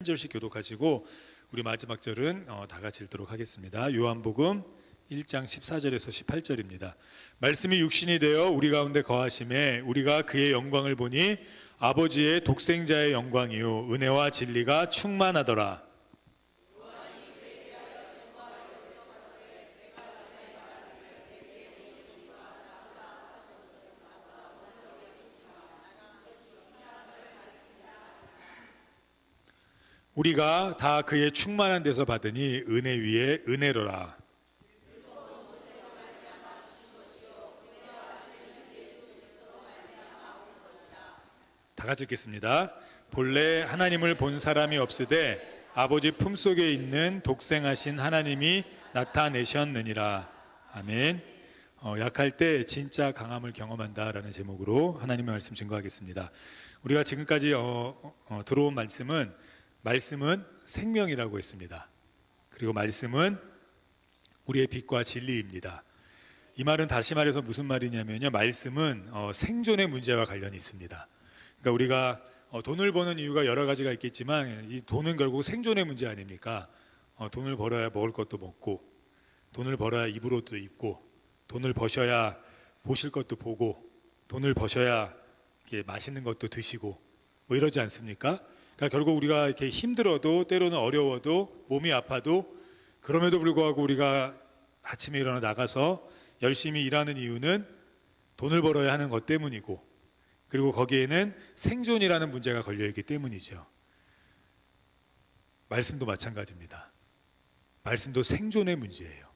절씩 교독하시고 우리 마지막 절은 다 같이 읽도록 하겠습니다. 요한복음 1장 14절에서 18절입니다. 말씀이 육신이 되어 우리 가운데 거하심에 우리가 그의 영광을 보니 아버지의 독생자의 영광이요 은혜와 진리가 충만하더라. 우리가 다 그의 충만한 데서 받으니 은혜 위에 은혜로라. 다 같이 읽겠습니다. 본래 하나님을 본 사람이 없으되 아버지 품속에 있는 독생하신 하나님이 나타내셨느니라. 아멘. 약할 때 진짜 강함을 경험한다라는 제목으로 하나님의 말씀 증거하겠습니다. 우리가 지금까지 들어온 말씀은 생명이라고 했습니다. 그리고 말씀은 우리의 빛과 진리입니다. 이 말은 다시 말해서 무슨 말이냐면요, 말씀은 생존의 문제와 관련이 있습니다. 그러니까 우리가 돈을 버는 이유가 여러 가지가 있겠지만 이 돈은 결국 생존의 문제 아닙니까? 돈을 벌어야 먹을 것도 먹고, 돈을 벌어야 입을 옷도 입고, 돈을 버셔야 보실 것도 보고, 돈을 버셔야 이렇게 맛있는 것도 드시고 뭐 이러지 않습니까? 그러니까 결국 우리가 이렇게 힘들어도, 때로는 어려워도, 몸이 아파도, 그럼에도 불구하고 우리가 아침에 일어나 나가서 열심히 일하는 이유는 돈을 벌어야 하는 것 때문이고, 그리고 거기에는 생존이라는 문제가 걸려있기 때문이죠. 말씀도 마찬가지입니다. 말씀도 생존의 문제예요.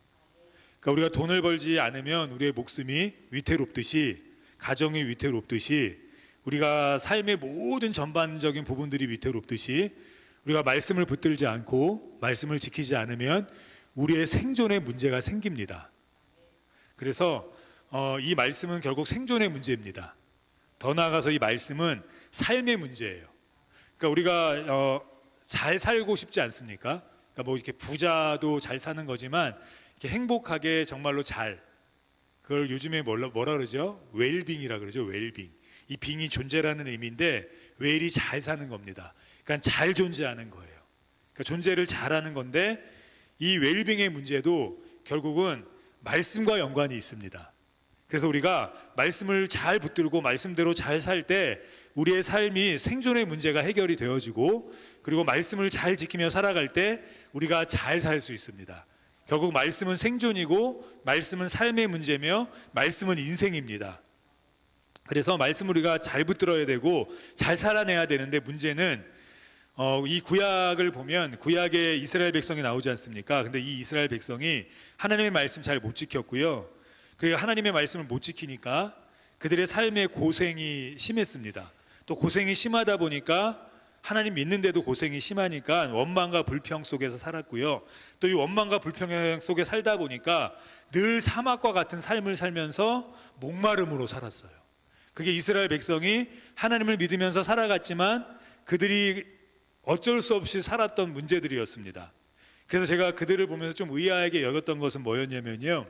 그러니까 우리가 돈을 벌지 않으면 우리의 목숨이 위태롭듯이, 가정이 위태롭듯이, 우리가 삶의 모든 전반적인 부분들이 위태롭듯이 우리가 말씀을 붙들지 않고 말씀을 지키지 않으면 우리의 생존의 문제가 생깁니다. 그래서 이 말씀은 결국 생존의 문제입니다. 더 나아가서 이 말씀은 삶의 문제예요. 그러니까 우리가 잘 살고 싶지 않습니까? 그러니까 뭐 이렇게 부자도 잘 사는 거지만 이렇게 행복하게 정말로 잘, 그걸 요즘에 뭐라 그러죠? 웰빙이라 그러죠. 웰빙. 이 빙이 존재라는 의미인데 웰이 잘 사는 겁니다. 그러니까 잘 존재하는 거예요. 그러니까 존재를 잘하는 건데 이 웰빙의 문제도 결국은 말씀과 연관이 있습니다. 그래서 우리가 말씀을 잘 붙들고 말씀대로 잘 살 때 우리의 삶이 생존의 문제가 해결이 되어지고, 그리고 말씀을 잘 지키며 살아갈 때 우리가 잘 살 수 있습니다. 결국 말씀은 생존이고 말씀은 삶의 문제며 말씀은 인생입니다. 그래서 말씀을 우리가 잘 붙들어야 되고 잘 살아내야 되는데, 문제는 이 구약을 보면 구약에 이스라엘 백성이 나오지 않습니까? 근데 이 이스라엘 백성이 하나님의 말씀 잘 못 지켰고요. 그 하나님의 말씀을 못 지키니까 그들의 삶의 고생이 심했습니다. 또 고생이 심하다 보니까 하나님 믿는데도 고생이 심하니까 원망과 불평 속에서 살았고요. 또 이 원망과 불평 속에 살다 보니까 늘 사막과 같은 삶을 살면서 목마름으로 살았어요. 그게 이스라엘 백성이 하나님을 믿으면서 살아갔지만 그들이 어쩔 수 없이 살았던 문제들이었습니다. 그래서 제가 그들을 보면서 좀 의아하게 여겼던 것은 뭐였냐면요,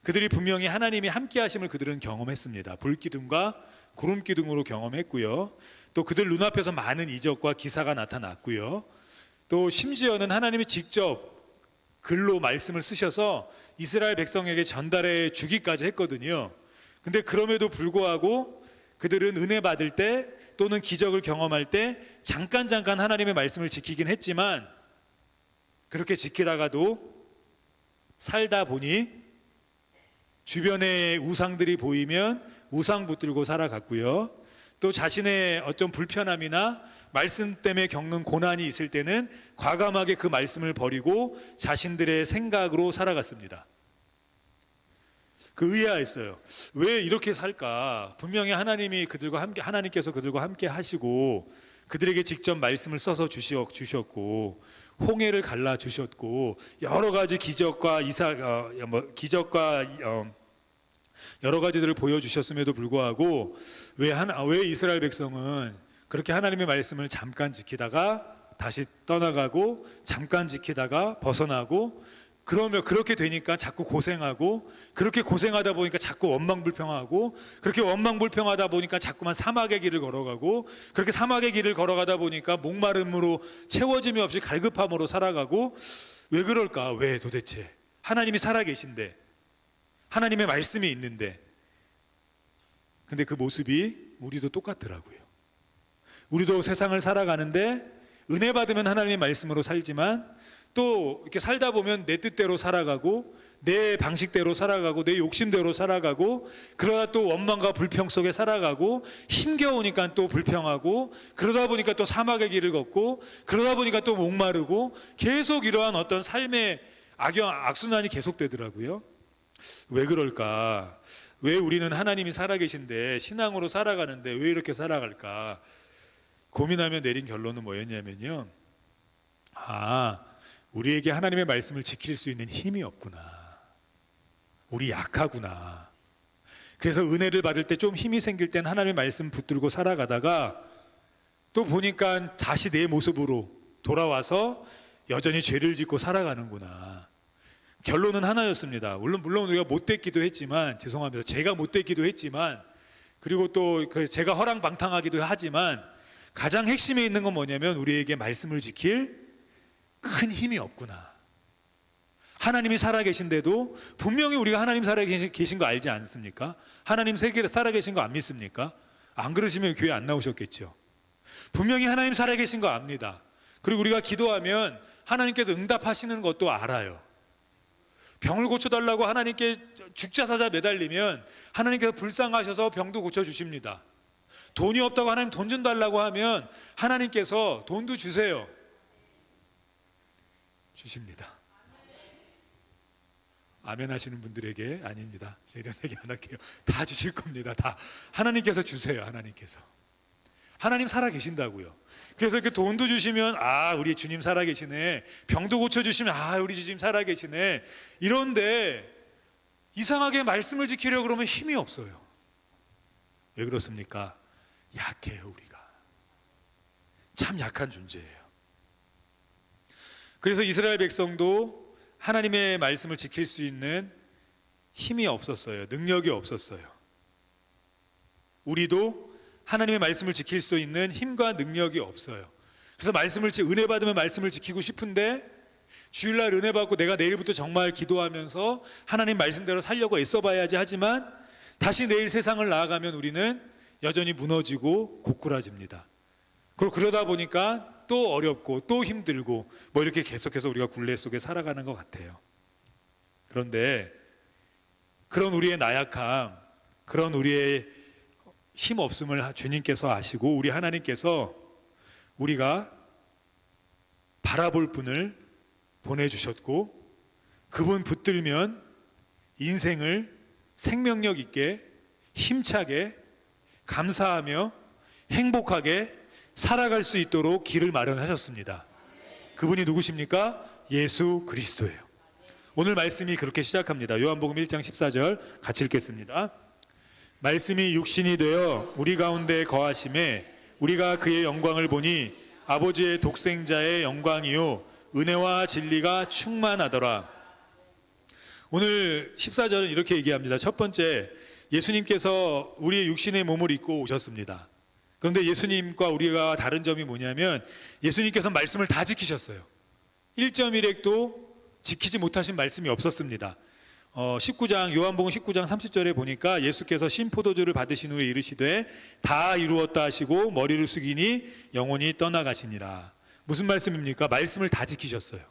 그들이 분명히 하나님이 함께 하심을 그들은 경험했습니다. 불기둥과 구름기둥으로 경험했고요. 또 그들 눈앞에서 많은 이적과 기사가 나타났고요. 또 심지어는 하나님이 직접 글로 말씀을 쓰셔서 이스라엘 백성에게 전달해 주기까지 했거든요. 근데 그럼에도 불구하고 그들은 은혜 받을 때 또는 기적을 경험할 때 잠깐 하나님의 말씀을 지키긴 했지만, 그렇게 지키다가도 살다 보니 주변에 우상들이 보이면 우상 붙들고 살아갔고요. 또 자신의 어떤 불편함이나 말씀 때문에 겪는 고난이 있을 때는 과감하게 그 말씀을 버리고 자신들의 생각으로 살아갔습니다. 그 의아했어요. 왜 이렇게 살까? 분명히 하나님께서 그들과 함께 하시고 그들에게 직접 말씀을 써서 주셨고 홍해를 갈라 주셨고 여러 가지 기적과 여러 가지들을 보여주셨음에도 불구하고 왜 이스라엘 백성은 그렇게 하나님의 말씀을 잠깐 지키다가 다시 떠나가고 잠깐 지키다가 벗어나고 그러면 그렇게 되니까 자꾸 고생하고, 그렇게 고생하다 보니까 자꾸 원망불평하고, 그렇게 원망불평하다 보니까 자꾸만 사막의 길을 걸어가고, 그렇게 사막의 길을 걸어가다 보니까 목마름으로 채워짐이 없이 갈급함으로 살아가고. 왜 그럴까? 왜 도대체? 하나님이 살아계신데, 하나님의 말씀이 있는데. 근데 그 모습이 우리도 똑같더라고요. 우리도 세상을 살아가는데 은혜 받으면 하나님의 말씀으로 살지만, 또 이렇게 살다 보면 내 뜻대로 살아가고, 내 방식대로 살아가고, 내 욕심대로 살아가고, 그러다 또 원망과 불평 속에 살아가고, 힘겨우니까 또 불평하고, 그러다 보니까 또 사막의 길을 걷고, 그러다 보니까 또 목마르고, 계속 이러한 어떤 삶의 악순환이 계속되더라고요. 왜 그럴까? 왜 우리는 하나님이 살아계신데, 신앙으로 살아가는데 왜 이렇게 살아갈까? 고민하며 내린 결론은 뭐였냐면요, 우리에게 하나님의 말씀을 지킬 수 있는 힘이 없구나. 우리 약하구나. 그래서 은혜를 받을 때 좀 힘이 생길 땐 하나님의 말씀 붙들고 살아가다가 또 보니까 다시 내 모습으로 돌아와서 여전히 죄를 짓고 살아가는구나. 결론은 하나였습니다. 물론 우리가 못됐기도 했지만, 죄송합니다. 제가 못됐기도 했지만, 그리고 또 제가 허랑방탕하기도 하지만, 가장 핵심에 있는 건 뭐냐면 우리에게 말씀을 지킬 큰 힘이 없구나. 하나님이 살아계신데도 분명히 우리가 하나님 살아계신 거 알지 않습니까? 하나님 세계에 살아계신 거 안 믿습니까? 안 그러시면 교회 안 나오셨겠죠. 분명히 하나님 살아계신 거 압니다. 그리고 우리가 기도하면 하나님께서 응답하시는 것도 알아요. 병을 고쳐달라고 하나님께 죽자사자 매달리면 하나님께서 불쌍하셔서 병도 고쳐주십니다. 돈이 없다고 하나님 돈 좀 달라고 하면 하나님께서 돈도 주세요. 주십니다. 아멘 하시는 분들에게 아닙니다. 제가 이런 얘기 안 할게요. 다 주실 겁니다. 다 하나님께서 주세요. 하나님 살아계신다고요. 그래서 이렇게 돈도 주시면 우리 주님 살아계시네. 병도 고쳐주시면 우리 주님 살아계시네. 이런데 이상하게 말씀을 지키려고 그러면 힘이 없어요. 왜 그렇습니까? 약해요. 우리가 참 약한 존재예요. 그래서 이스라엘 백성도 하나님의 말씀을 지킬 수 있는 힘이 없었어요. 능력이 없었어요. 우리도 하나님의 말씀을 지킬 수 있는 힘과 능력이 없어요. 그래서 은혜 받으면 말씀을 지키고 싶은데, 주일날 은혜 받고 내가 내일부터 정말 기도하면서 하나님 말씀대로 살려고 애써봐야지 하지만, 다시 내일 세상을 나아가면 우리는 여전히 무너지고 고꾸라집니다. 그리고 그러다 보니까 또 어렵고 또 힘들고 이렇게 계속해서 우리가 굴레 속에 살아가는 것 같아요. 그런데 그런 우리의 나약함, 그런 우리의 힘 없음을 주님께서 아시고, 우리 하나님께서 우리가 바라볼 분을 보내주셨고, 그분 붙들면 인생을 생명력 있게 힘차게 감사하며 행복하게 살아갈 수 있도록 길을 마련하셨습니다. 그분이 누구십니까? 예수 그리스도예요. 오늘 말씀이 그렇게 시작합니다. 요한복음 1장 14절 같이 읽겠습니다. 말씀이 육신이 되어 우리 가운데 거하심에 우리가 그의 영광을 보니 아버지의 독생자의 영광이요 은혜와 진리가 충만하더라. 오늘 14절은 이렇게 얘기합니다. 첫 번째, 예수님께서 우리의 육신의 몸을 입고 오셨습니다. 그런데 예수님과 우리가 다른 점이 뭐냐면, 예수님께서 말씀을 다 지키셨어요. 1.1획도 지키지 못하신 말씀이 없었습니다. 19장 요한복음 19장 30절에 보니까 예수께서 신포도주를 받으신 후에 이르시되 다 이루었다 하시고 머리를 숙이니 영혼이 떠나가시니라. 무슨 말씀입니까? 말씀을 다 지키셨어요.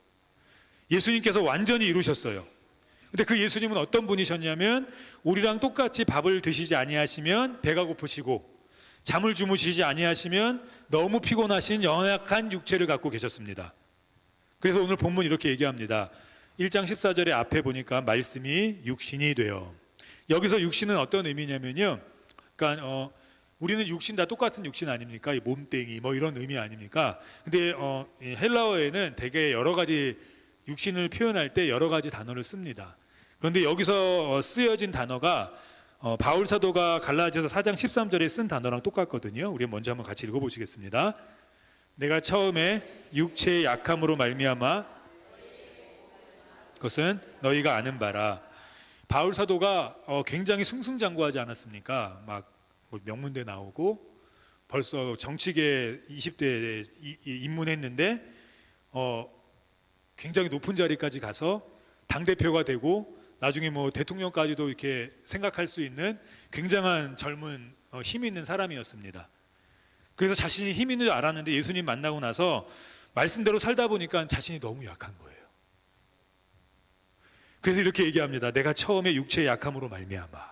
예수님께서 완전히 이루셨어요. 근데 그 예수님은 어떤 분이셨냐면, 우리랑 똑같이 밥을 드시지 아니하시면 배가 고프시고, 잠을 주무시지 아니하시면 너무 피곤하신 연약한 육체를 갖고 계셨습니다. 그래서 오늘 본문 이렇게 얘기합니다. 1장 14절에 앞에 보니까 말씀이 육신이 되어, 여기서 육신은 어떤 의미냐면요, 그러니까 우리는 육신 다 똑같은 육신 아닙니까? 이 몸뚱이 이런 의미 아닙니까? 근데 헬라어에는 되게 여러 가지 육신을 표현할 때 여러 가지 단어를 씁니다. 그런데 여기서 쓰여진 단어가 바울 사도가 갈라디아서 4장 13절에 쓴 단어랑 똑같거든요. 우리 먼저 한번 같이 읽어보시겠습니다. 내가 처음에 육체의 약함으로 말미암아 그것은 너희가 아는 바라. 바울 사도가 굉장히 승승장구하지 않았습니까? 막뭐 명문대 나오고 벌써 정치계 20대에 입문했는데 굉장히 높은 자리까지 가서 당대표가 되고 나중에 뭐 대통령까지도 이렇게 생각할 수 있는 굉장한 젊은 힘 있는 사람이었습니다. 그래서 자신이 힘 있는 줄 알았는데 예수님 만나고 나서 말씀대로 살다 보니까 자신이 너무 약한 거예요. 그래서 이렇게 얘기합니다. 내가 처음에 육체의 약함으로 말미암아.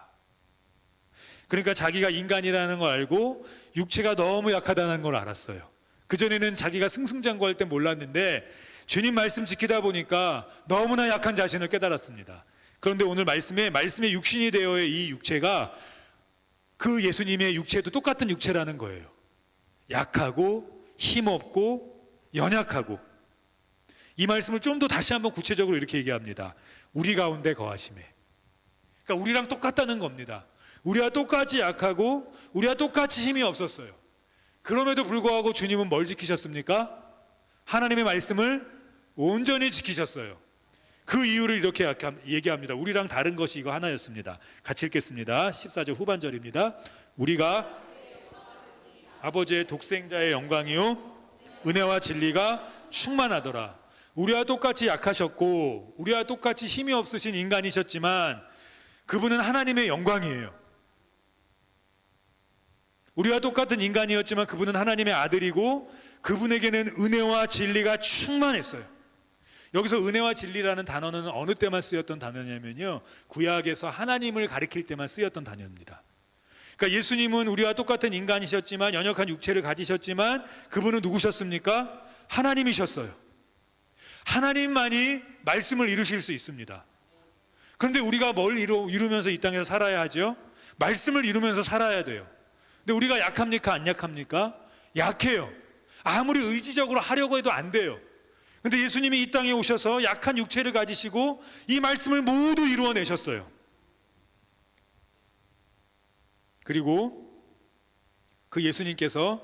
그러니까 자기가 인간이라는 걸 알고 육체가 너무 약하다는 걸 알았어요. 그전에는 자기가 승승장구할 때 몰랐는데 주님 말씀 지키다 보니까 너무나 약한 자신을 깨달았습니다. 그런데 오늘 말씀에 육신이 되어의 이 육체가 그 예수님의 육체도 똑같은 육체라는 거예요. 약하고 힘없고 연약하고. 이 말씀을 좀 더 다시 한번 구체적으로 이렇게 얘기합니다. 우리 가운데 거하심에. 그러니까 우리랑 똑같다는 겁니다. 우리와 똑같이 약하고 우리와 똑같이 힘이 없었어요. 그럼에도 불구하고 주님은 뭘 지키셨습니까? 하나님의 말씀을 온전히 지키셨어요. 그 이유를 이렇게 얘기합니다. 우리랑 다른 것이 이거 하나였습니다. 같이 읽겠습니다. 14절 후반절입니다. 우리가 아버지의 독생자의 영광이요 은혜와 진리가 충만하더라. 우리와 똑같이 약하셨고 우리와 똑같이 힘이 없으신 인간이셨지만 그분은 하나님의 영광이에요. 우리와 똑같은 인간이었지만 그분은 하나님의 아들이고 그분에게는 은혜와 진리가 충만했어요. 여기서 은혜와 진리라는 단어는 어느 때만 쓰였던 단어냐면요, 구약에서 하나님을 가리킬 때만 쓰였던 단어입니다. 그러니까 예수님은 우리와 똑같은 인간이셨지만, 연약한 육체를 가지셨지만 그분은 누구셨습니까? 하나님이셨어요. 하나님만이 말씀을 이루실 수 있습니다. 그런데 우리가 뭘 이루면서 이 땅에서 살아야 하죠? 말씀을 이루면서 살아야 돼요. 근데 우리가 약합니까? 안 약합니까? 약해요. 아무리 의지적으로 하려고 해도 안 돼요. 근데 예수님이 이 땅에 오셔서 약한 육체를 가지시고 이 말씀을 모두 이루어내셨어요. 그리고 그 예수님께서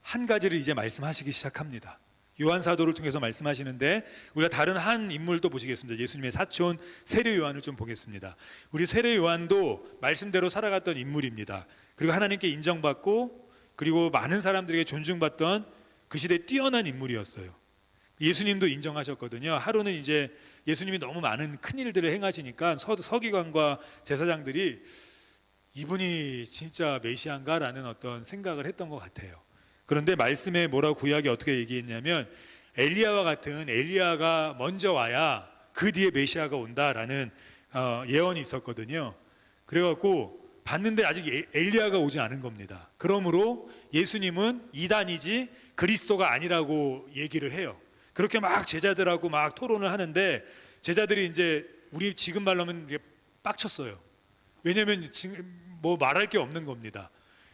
한 가지를 이제 말씀하시기 시작합니다. 요한 사도를 통해서 말씀하시는데 우리가 다른 한 인물도 보시겠습니다. 예수님의 사촌 세례 요한을 좀 보겠습니다. 우리 세례 요한도 말씀대로 살아갔던 인물입니다. 그리고 하나님께 인정받고 그리고 많은 사람들에게 존중받던 그 시대에 뛰어난 인물이었어요. 예수님도 인정하셨거든요. 하루는 이제 예수님이 너무 많은 큰 일들을 행하시니까 서기관과 제사장들이 이분이 진짜 메시아인가라는 어떤 생각을 했던 것 같아요. 그런데 말씀에 뭐라고 구약이 어떻게 얘기했냐면 엘리야와 같은 엘리야가 먼저 와야 그 뒤에 메시아가 온다라는 예언이 있었거든요. 그래갖고 봤는데 아직 엘리야가 오지 않은 겁니다. 그러므로 예수님은 이단이지 그리스도가 아니라고 얘기를 해요. 그렇게 막 제자들하고 막 토론을 하는데 제자들이 이제 우리 지금 말로 하면 빡쳤어요. 왜냐하면 지금 뭐 말할 게 없는 겁니다.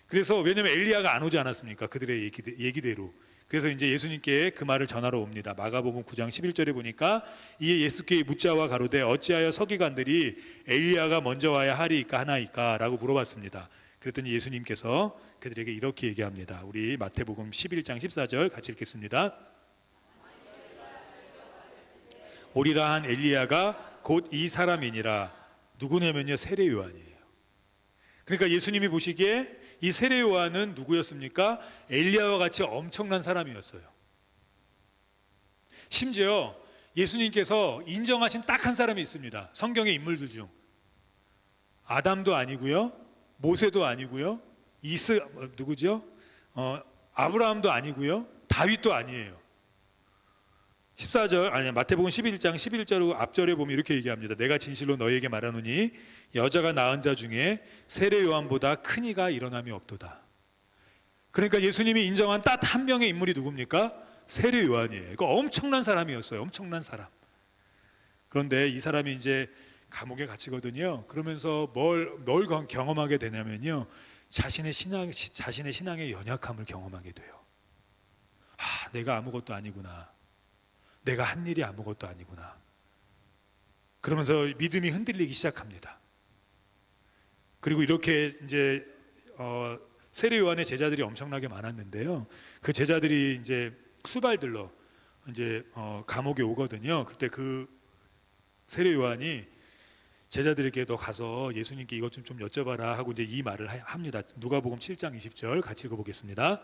그래서 왜냐하면 엘리야가 안 오지 않았습니까? 그들의 얘기대로. 그래서 이제 예수님께 그 말을 전하러 옵니다. 마가복음 9장 11절에 보니까 이에 예수께 묻자와 가로되 어찌하여 서기관들이 엘리야가 먼저 와야 하리이까 하나이까 라고 물어봤습니다. 그랬더니 예수님께서 그들에게 이렇게 얘기합니다. 우리 마태복음 11장 14절 같이 읽겠습니다. 오리라 한 엘리야가 곧 이 사람이니라. 누구냐면요, 세례 요한이에요. 그러니까 예수님이 보시기에 이 세례 요한은 누구였습니까? 엘리야와 같이 엄청난 사람이었어요. 심지어 예수님께서 인정하신 딱 한 사람이 있습니다. 성경의 인물들 중 아담도 아니고요, 모세도 아니고요, 누구죠? 아브라함도 아니고요, 다윗도 아니에요. 14절 마태복음 11장 11절 앞절에 보면 이렇게 얘기합니다. 내가 진실로 너희에게 말하노니 여자가 낳은 자 중에 세례 요한보다 큰 이가 일어남이 없도다. 그러니까 예수님이 인정한 딱 한 명의 인물이 누굽니까? 세례 요한이에요. 그러니까 엄청난 사람이었어요. 엄청난 사람. 그런데 이 사람이 이제 감옥에 갇히거든요. 그러면서 뭘 경험하게 되냐면요, 자신의 신앙의 연약함을 경험하게 돼요. 내가 아무것도 아니구나. 내가 한 일이 아무것도 아니구나. 그러면서 믿음이 흔들리기 시작합니다. 그리고 이렇게 이제 세례 요한의 제자들이 엄청나게 많았는데요. 그 제자들이 이제 수발들로 이제 감옥에 오거든요. 그때 그 세례 요한이 제자들에게 너 가서 예수님께 이것 좀 여쭤봐라 하고 이제 이 말을 합니다. 누가복음 7장 20절 같이 읽어보겠습니다.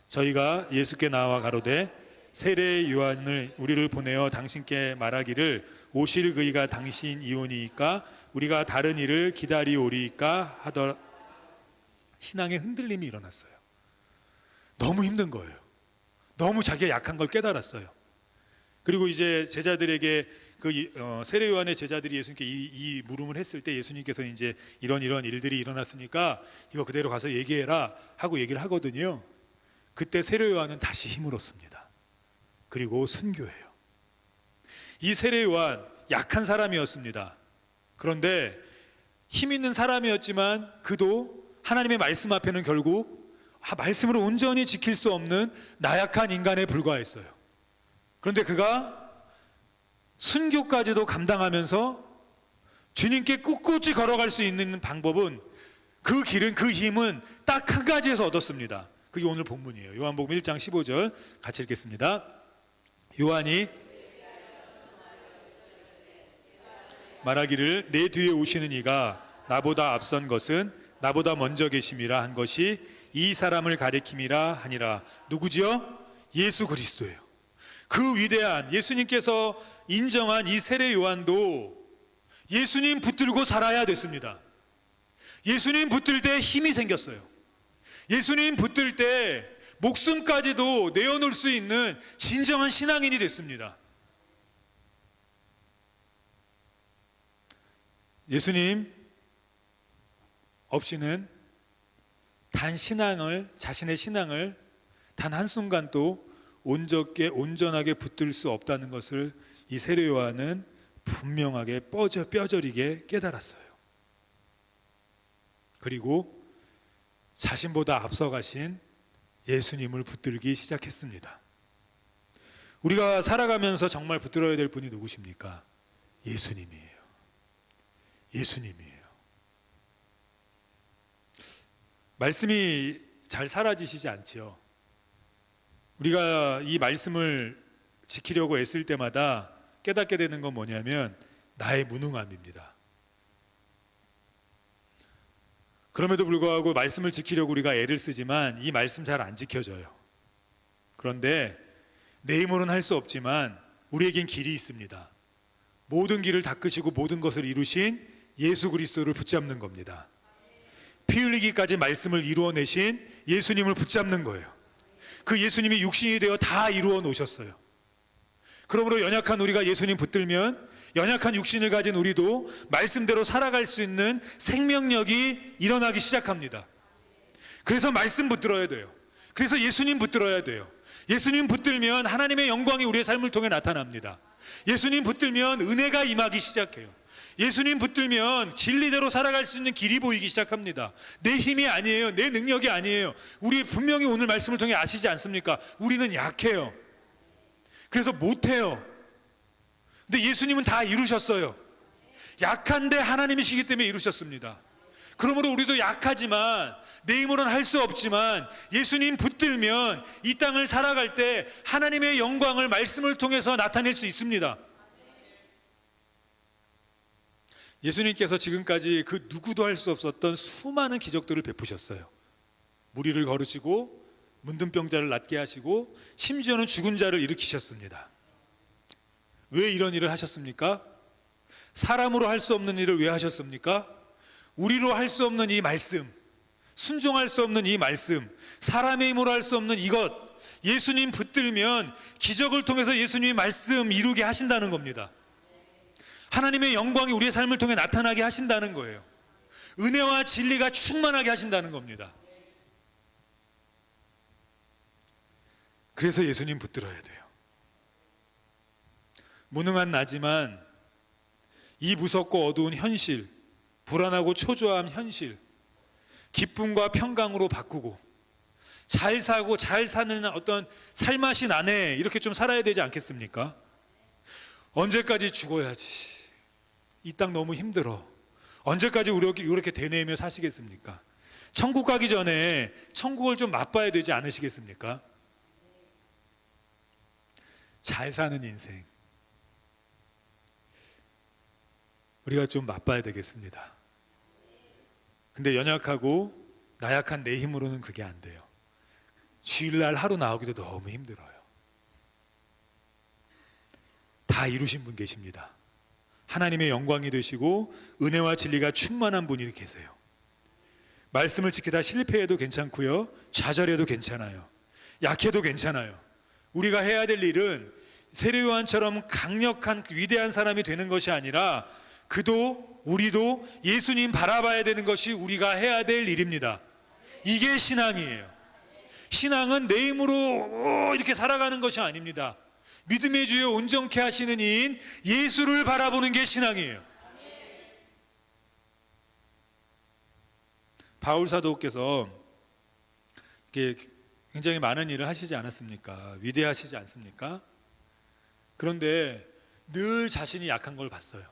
저희가 예수께 나와 가로되 세례 요한을 우리를 보내어 당신께 말하기를 오실 그이가 당신이오니이까 우리가 다른 이를 기다리오리이까 하더. 신앙의 흔들림이 일어났어요. 너무 힘든 거예요. 너무 자기가 약한 걸 깨달았어요. 그리고 이제 제자들에게 세례 요한의 제자들이 예수님께 이 물음을 했을 때 예수님께서 이제 이런 일들이 일어났으니까 이거 그대로 가서 얘기해라 하고 얘기를 하거든요. 그때 세례 요한은 다시 힘을 얻습니다. 그리고 순교해요. 이 세례 요한 약한 사람이었습니다. 그런데 힘 있는 사람이었지만 그도 하나님의 말씀 앞에는 결국 말씀을 온전히 지킬 수 없는 나약한 인간에 불과했어요. 그런데 그가 순교까지도 감당하면서 주님께 꿋꿋이 걸어갈 수 있는 방법은 그 길은 그 힘은 딱 한 가지에서 얻었습니다. 그게 오늘 본문이에요. 요한복음 1장 15절 같이 읽겠습니다. 요한이 말하기를 내 뒤에 오시는 이가 나보다 앞선 것은 나보다 먼저 계심이라 한 것이 이 사람을 가리킴이라 하니라. 누구지요? 예수 그리스도예요. 그 위대한 예수님께서 인정한 이 세례 요한도 예수님 붙들고 살아야 됐습니다. 예수님 붙들 때 힘이 생겼어요. 예수님 붙들 때 목숨까지도 내어놓을 수 있는 진정한 신앙인이 됐습니다. 예수님 없이는 자신의 신앙을 단 한순간도 온전하게 붙들 수 없다는 것을 이 세례 요한은 분명하게 뼈저리게 깨달았어요. 그리고 자신보다 앞서가신 예수님을 붙들기 시작했습니다. 우리가 살아가면서 정말 붙들어야 될 분이 누구십니까? 예수님이에요. 예수님이에요. 말씀이 잘 사라지시지 않지요. 우리가 이 말씀을 지키려고 애쓸 때마다 깨닫게 되는 건 뭐냐면 나의 무능함입니다. 그럼에도 불구하고 말씀을 지키려고 우리가 애를 쓰지만 이 말씀 잘 안 지켜져요. 그런데 내 힘으로는 할 수 없지만 우리에겐 길이 있습니다. 모든 길을 닦으시고 모든 것을 이루신 예수 그리스도를 붙잡는 겁니다. 피 흘리기까지 말씀을 이루어내신 예수님을 붙잡는 거예요. 그 예수님이 육신이 되어 다 이루어 놓으셨어요. 그러므로 연약한 우리가 예수님 붙들면 연약한 육신을 가진 우리도 말씀대로 살아갈 수 있는 생명력이 일어나기 시작합니다. 그래서 말씀 붙들어야 돼요. 그래서 예수님 붙들어야 돼요. 예수님 붙들면 하나님의 영광이 우리의 삶을 통해 나타납니다. 예수님 붙들면 은혜가 임하기 시작해요. 예수님 붙들면 진리대로 살아갈 수 있는 길이 보이기 시작합니다. 내 힘이 아니에요. 내 능력이 아니에요. 우리 분명히 오늘 말씀을 통해 아시지 않습니까? 우리는 약해요. 그래서 못해요. 근데 예수님은 다 이루셨어요. 약한데 하나님이시기 때문에 이루셨습니다. 그러므로 우리도 약하지만 내 힘으로는 할 수 없지만 예수님 붙들면 이 땅을 살아갈 때 하나님의 영광을 말씀을 통해서 나타낼 수 있습니다. 예수님께서 지금까지 그 누구도 할 수 없었던 수많은 기적들을 베푸셨어요. 무리를 거르시고 문둥병자를 낫게 하시고 심지어는 죽은 자를 일으키셨습니다. 왜 이런 일을 하셨습니까? 사람으로 할 수 없는 일을 왜 하셨습니까? 우리로 할 수 없는 이 말씀, 순종할 수 없는 이 말씀, 사람의 힘으로 할 수 없는 이것, 예수님 붙들면 기적을 통해서 예수님이 말씀 이루게 하신다는 겁니다. 하나님의 영광이 우리의 삶을 통해 나타나게 하신다는 거예요. 은혜와 진리가 충만하게 하신다는 겁니다. 그래서 예수님 붙들어야 돼요. 무능한 나지만 이 무섭고 어두운 현실, 불안하고 초조한 현실, 기쁨과 평강으로 바꾸고 잘 사고 잘 사는 어떤 살맛이 나네, 이렇게 좀 살아야 되지 않겠습니까? 언제까지 죽어야지, 이 땅 너무 힘들어, 언제까지 이렇게 되뇌이며 사시겠습니까? 천국 가기 전에 천국을 좀 맛봐야 되지 않으시겠습니까? 잘 사는 인생, 우리가 좀 맛봐야 되겠습니다. 근데 연약하고 나약한 내 힘으로는 그게 안 돼요. 주일날 하루 나오기도 너무 힘들어요. 다 이루신 분 계십니다. 하나님의 영광이 되시고 은혜와 진리가 충만한 분이 계세요. 말씀을 지키다 실패해도 괜찮고요, 좌절해도 괜찮아요, 약해도 괜찮아요. 우리가 해야 될 일은 세례 요한처럼 강력한 위대한 사람이 되는 것이 아니라 그도 우리도 예수님 바라봐야 되는 것이 우리가 해야 될 일입니다. 이게 신앙이에요. 신앙은 내 힘으로 이렇게 살아가는 것이 아닙니다. 믿음의 주에 온전케 하시는 이인 예수를 바라보는 게 신앙이에요. 바울 사도께서 굉장히 많은 일을 하시지 않았습니까? 위대하시지 않습니까? 그런데 늘 자신이 약한 걸 봤어요.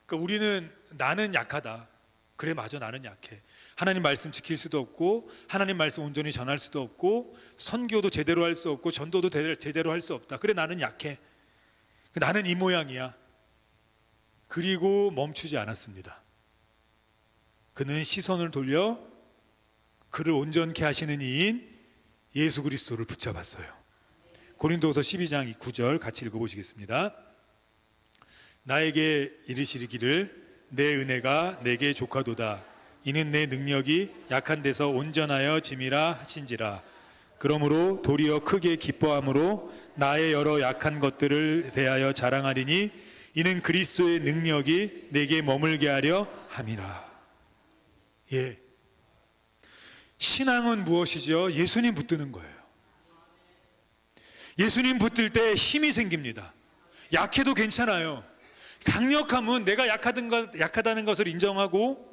그러니까 우리는 나는 약하다. 그래, 맞아, 나는 약해. 하나님 말씀 지킬 수도 없고 하나님 말씀 온전히 전할 수도 없고 선교도 제대로 할 수 없고 전도도 제대로 할 수 없다. 그래, 나는 약해. 나는 이 모양이야. 그리고 멈추지 않았습니다. 그는 시선을 돌려 그를 온전케 하시는 이인 예수 그리스도를 붙잡았어요. 고린도후서 12장 9절 같이 읽어보시겠습니다. 나에게 이르시기를 내 은혜가 내게 족하도다. 이는 내 능력이 약한 데서 온전하여 짐이라 하신지라. 그러므로 도리어 크게 기뻐함으로 나의 여러 약한 것들을 대하여 자랑하리니 이는 그리스도의 능력이 내게 머물게 하려 함이라. 예, 신앙은 무엇이죠? 예수님 붙드는 거예요. 예수님 붙들 때 힘이 생깁니다. 약해도 괜찮아요. 강력함은 내가 약하다는 것을 인정하고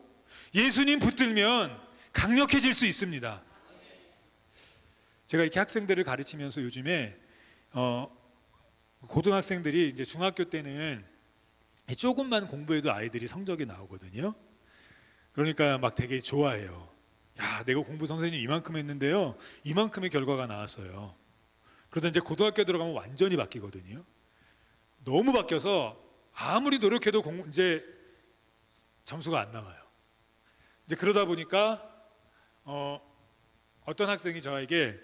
예수님 붙들면 강력해질 수 있습니다. 제가 이렇게 학생들을 가르치면서 요즘에 고등학생들이 이제 중학교 때는 조금만 공부해도 아이들이 성적이 나오거든요. 그러니까 막 되게 좋아해요. 야, 내가 공부 선생님 이만큼 했는데요, 이만큼의 결과가 나왔어요. 그러다 이제 고등학교 들어가면 완전히 바뀌거든요. 너무 바뀌어서 아무리 노력해도 이제 점수가 안 나와요. 이제 그러다 보니까 어떤 학생이 저에게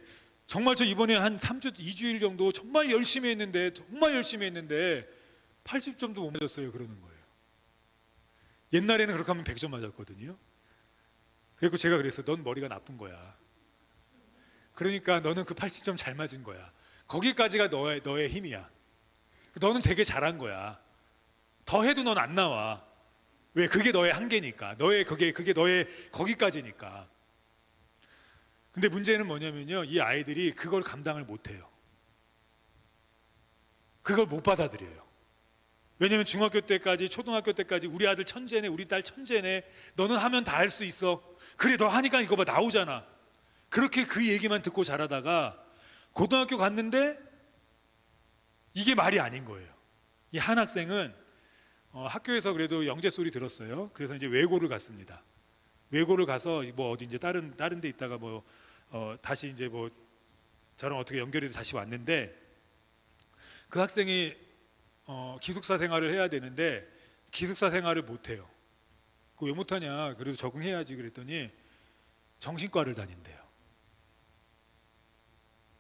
정말 저 이번에 한 3주, 2주일 정도 정말 열심히 했는데 80점도 못 맞았어요. 그러는 거예요. 옛날에는 그렇게 하면 100점 맞았거든요. 그리고 제가 그랬어요. 넌 머리가 나쁜 거야. 그러니까 너는 그 80점 잘 맞은 거야. 거기까지가 너의 힘이야. 너는 되게 잘한 거야. 더 해도 넌 안 나와. 왜? 그게 너의 한계니까. 그게 너의 거기까지니까. 근데 문제는 뭐냐면요, 이 아이들이 그걸 감당을 못해요. 그걸 못 받아들여요. 왜냐면 중학교 때까지, 초등학교 때까지 우리 아들 천재네, 우리 딸 천재네, 너는 하면 다 할 수 있어, 그래 너 하니까 이거 봐 나오잖아, 그렇게 그 얘기만 듣고 자라다가 고등학교 갔는데 이게 말이 아닌 거예요. 이 한 학생은 학교에서 그래도 영재 소리 들었어요. 그래서 이제 외고를 갔습니다. 외고를 가서 뭐 어디 이제 다른 데 있다가 다시 이제 저랑 어떻게 연결이 돼서 다시 왔는데, 그 학생이 기숙사 생활을 해야 되는데 기숙사 생활을 못 해요. 그 왜 못하냐, 그래도 적응해야지 그랬더니 정신과를 다닌대요.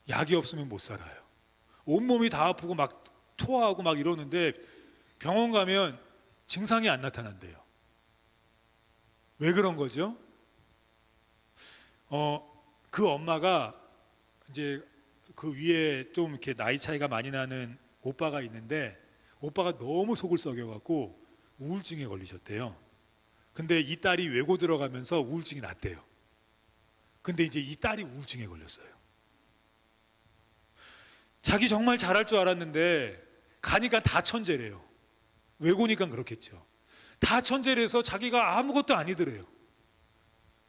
약이 없으면 못 살아요. 온몸이 다 아프고 막 토하고 막 이러는데 병원 가면 증상이 안 나타난대요. 왜 그런 거죠? 그 엄마가 이제 그 위에 좀 이렇게 나이 차이가 많이 나는 오빠가 있는데, 오빠가 너무 속을 썩여갖고 우울증에 걸리셨대요. 근데 이 딸이 외고 들어가면서 우울증이 났대요. 근데 이제 이 딸이 우울증에 걸렸어요. 자기 정말 잘할 줄 알았는데 가니까 다 천재래요. 외고니까 그렇겠죠. 다 천재래서 자기가 아무것도 아니더래요.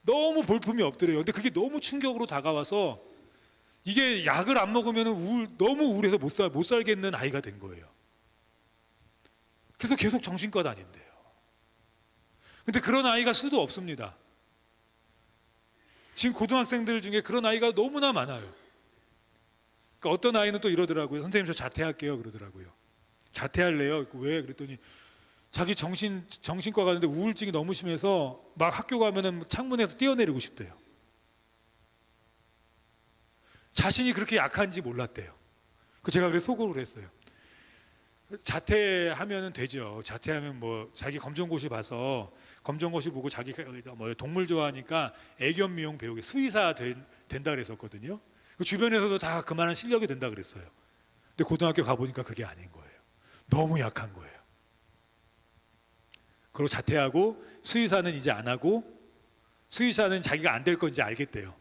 너무 볼품이 없더래요. 근데 그게 너무 충격으로 다가와서 이게 약을 안 먹으면 너무 우울해서 못 살겠는 아이가 된 거예요. 그래서 계속 정신과 다닌대요. 근데 그런 아이가 수도 없습니다. 지금 고등학생들 중에 그런 아이가 너무나 많아요. 그러니까 어떤 아이는 또 이러더라고요. 선생님 저 자퇴할게요 그러더라고요. 자퇴할래요? 왜? 그랬더니 자기 정신과 가는데 우울증이 너무 심해서 막 학교 가면은 창문에서 뛰어내리고 싶대요. 자신이 그렇게 약한지 몰랐대요. 제가 그래서 속으로 그랬어요. 자퇴하면은 되죠. 자퇴하면 뭐 자기 검정고시 봐서 검정고시 보고 자기가 뭐 동물 좋아하니까 애견 미용 배우게 수의사 된다 그랬었거든요. 주변에서도 다 그만한 실력이 된다 그랬어요. 근데 고등학교 가보니까 그게 아닌 거예요. 너무 약한 거예요. 그리고 자퇴하고 수의사는 이제 안 하고, 수의사는 자기가 안 될 건지 알겠대요.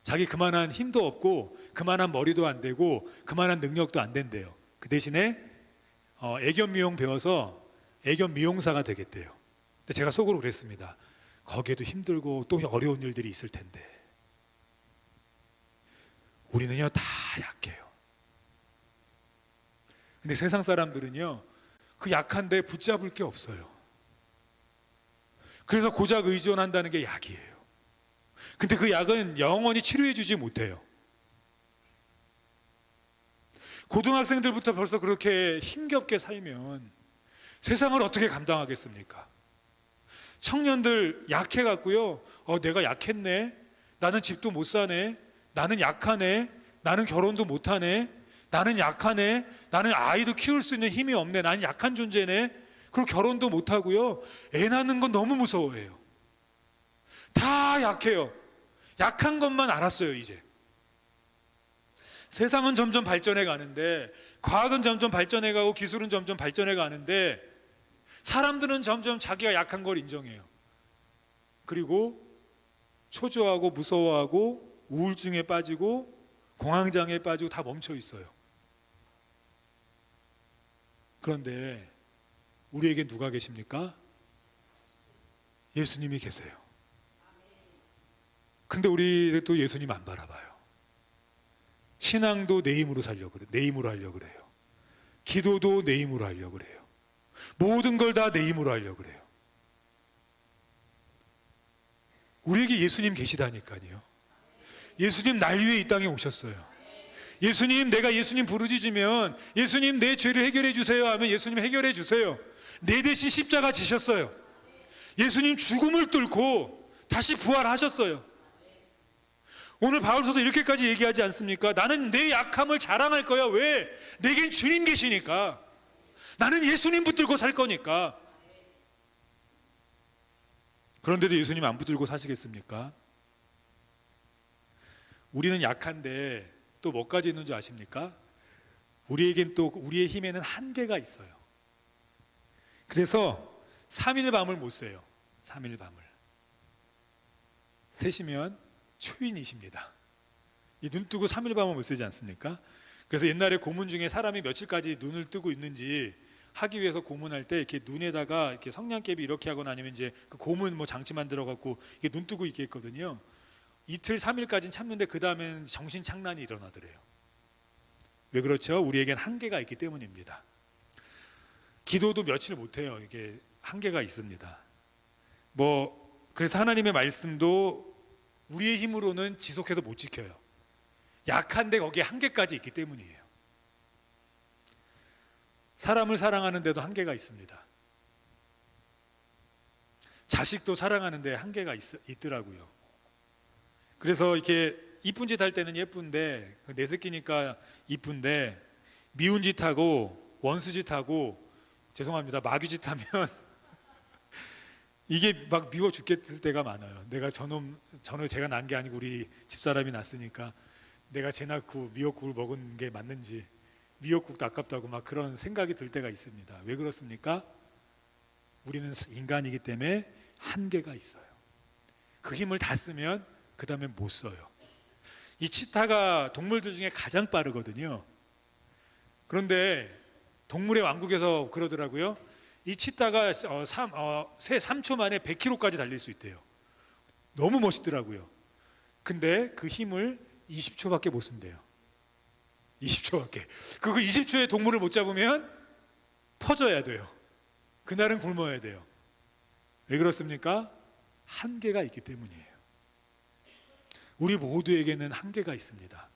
자기 그만한 힘도 없고 그만한 머리도 안 되고 그만한 능력도 안 된대요. 그 대신에 애견 미용 배워서 애견 미용사가 되겠대요. 근데 제가 속으로 그랬습니다. 거기에도 힘들고 또 어려운 일들이 있을 텐데. 우리는요 다 약해요. 근데 세상 사람들은요 그 약한데 붙잡을 게 없어요. 그래서 고작 의존한다는 게 약이에요. 근데 그 약은 영원히 치료해 주지 못해요. 고등학생들부터 벌써 그렇게 힘겹게 살면 세상을 어떻게 감당하겠습니까? 청년들 약해갖고요, 내가 약했네, 나는 집도 못 사네, 나는 약하네, 나는 결혼도 못하네, 나는 약하네, 나는 아이도 키울 수 있는 힘이 없네, 나는 약한 존재네. 그리고 결혼도 못하고요, 애 낳는 건 너무 무서워해요. 다 약해요. 약한 것만 알았어요. 이제 세상은 점점 발전해 가는데, 과학은 점점 발전해 가고 기술은 점점 발전해 가는데, 사람들은 점점 자기가 약한 걸 인정해요. 그리고 초조하고 무서워하고 우울증에 빠지고 공황장애에 빠지고 다 멈춰 있어요. 그런데 우리에게 누가 계십니까? 예수님이 계세요. 근데 우리 또 예수님 안 바라봐요. 신앙도 내 힘으로 살려고 그래요. 내 힘으로 하려고 그래요. 기도도 내 힘으로 하려고 그래요. 모든 걸 다 내 힘으로 하려고 그래요. 우리에게 예수님 계시다니까요. 예수님 날 위해 이 땅에 오셨어요. 예수님, 내가 예수님 부르짖으면 예수님 내 죄를 해결해 주세요 하면 예수님 해결해 주세요. 내 대신 십자가 지셨어요. 예수님 죽음을 뚫고 다시 부활하셨어요. 오늘 바울서도 이렇게까지 얘기하지 않습니까? 나는 내 약함을 자랑할 거야. 왜? 내겐 주님 계시니까. 나는 예수님 붙들고 살 거니까. 그런데도 예수님 안 붙들고 사시겠습니까? 우리는 약한데 또 뭐까지 있는 줄 아십니까? 우리에겐 또 우리의 힘에는 한계가 있어요. 그래서 3일 밤을 못 새요. 3일 밤을 새시면 초인이십니다. 이 눈 뜨고 3일 밤을 못 새지 않습니까? 그래서 옛날에 고문 중에 사람이 며칠까지 눈을 뜨고 있는지 하기 위해서 고문할 때 이렇게 눈에다가 이렇게 성냥개비 이렇게 하거나 아니면 이제 그 고문 뭐 장치 만들어 갖고 이게 눈 뜨고 있게 했거든요. 이틀 3일까지는 참는데 그 다음엔 정신 착란이 일어나더래요. 왜 그렇죠? 우리에겐 한계가 있기 때문입니다. 기도도 며칠 못 해요. 이게 한계가 있습니다. 그래서 하나님의 말씀도 우리의 힘으로는 지속해도 못 지켜요. 약한데 거기에 한계까지 있기 때문이에요. 사람을 사랑하는데도 한계가 있습니다. 자식도 사랑하는데 한계가 있더라고요. 그래서 이렇게 이쁜 짓 할 때는 예쁜데, 내 새끼니까 이쁜데, 미운 짓 하고 원수 짓 하고, 죄송합니다, 마귀 짓 하면 이게 막 미워 죽겠을 때가 많아요. 내가 저놈 제가 낳은 게 아니고 우리 집사람이 낳았으니까 내가 쟤 낳고 미역국을 먹은 게 맞는지, 미역국도 아깝다고 막 그런 생각이 들 때가 있습니다. 왜 그렇습니까? 우리는 인간이기 때문에 한계가 있어요. 그 힘을 다 쓰면 그 다음에 못 써요. 이 치타가 동물들 중에 가장 빠르거든요. 그런데 동물의 왕국에서 그러더라고요. 이 치타가 3초 만에 100km까지 달릴 수 있대요. 너무 멋있더라고요. 근데 그 힘을 20초밖에 못 쓴대요. 20초밖에. 그거 20초에 동물을 못 잡으면 퍼져야 돼요. 그날은 굶어야 돼요. 왜 그렇습니까? 한계가 있기 때문이에요. 우리 모두에게는 한계가 있습니다.